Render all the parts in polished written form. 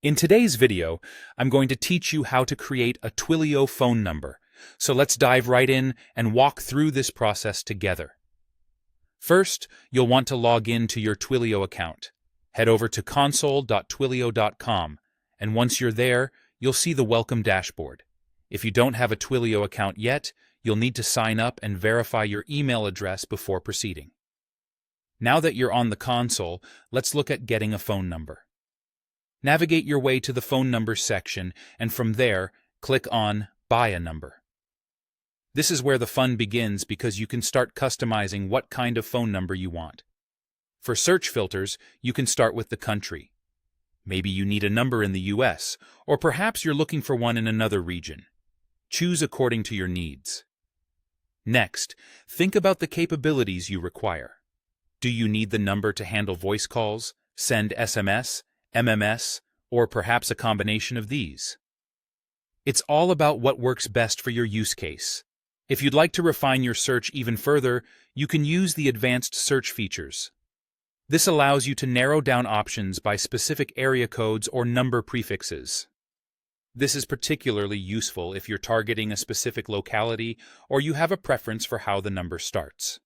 In today's video, I'm going to teach you how to create a Twilio phone number. So let's dive right in and walk through this process together. First, you'll want to log in to your Twilio account. Head over to console.twilio.com, and once you're there, you'll see the Welcome dashboard. If you don't have a Twilio account yet, you'll need to sign up and verify your email address before proceeding. Now that you're on the console, let's look at getting a phone number. Navigate your way to the phone numbers section, and from there, click on Buy a Number. This is where the fun begins because you can start customizing what kind of phone number you want. For search filters, you can start with the country. Maybe you need a number in the US, or perhaps you're looking for one in another region. Choose according to your needs. Next, think about the capabilities you require. Do you need the number to handle voice calls, send SMS, MMS, or perhaps a combination of these? It's all about what works best for your use case. If you'd like to refine your search even further, you can use the advanced search features. This allows you to narrow down options by specific area codes or number prefixes. This is particularly useful if you're targeting a specific locality or you have a preference for how the number starts.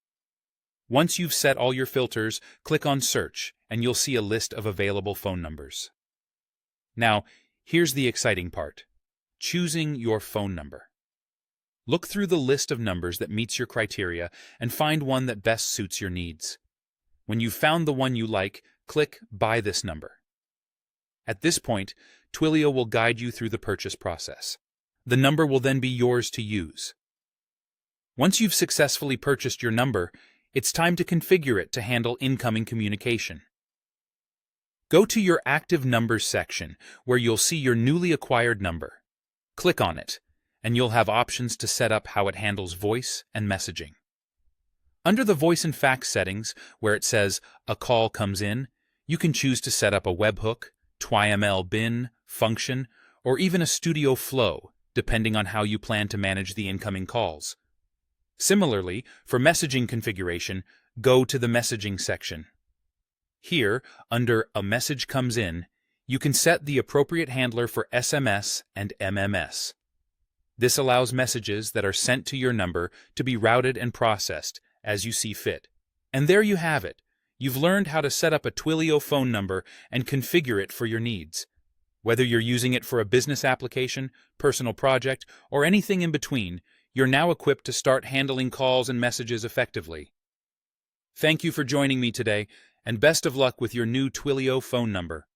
Once you've set all your filters, click on Search, and you'll see a list of available phone numbers. Now, here's the exciting part: choosing your phone number. Look through the list of numbers that meets your criteria and find one that best suits your needs. When you've found the one you like, click Buy this number. At this point, Twilio will guide you through the purchase process. The number will then be yours to use. Once you've successfully purchased your number, it's time to configure it to handle incoming communication. Go to your Active Numbers section, where you'll see your newly acquired number. Click on it, and you'll have options to set up how it handles voice and messaging. Under the voice and fax settings, where it says A Call Comes In, you can choose to set up a webhook, TwyML bin, function, or even a studio flow, depending on how you plan to manage the incoming calls. Similarly, for messaging configuration, go to the Messaging section. Here, under A Message Comes In, you can set the appropriate handler for SMS and MMS. This allows messages that are sent to your number to be routed and processed as you see fit. And there you have it. You've learned how to set up a Twilio phone number and configure it for your needs. Whether you're using it for a business application, personal project, or anything in between, you're now equipped to start handling calls and messages effectively. Thank you for joining me today, and best of luck with your new Twilio phone number.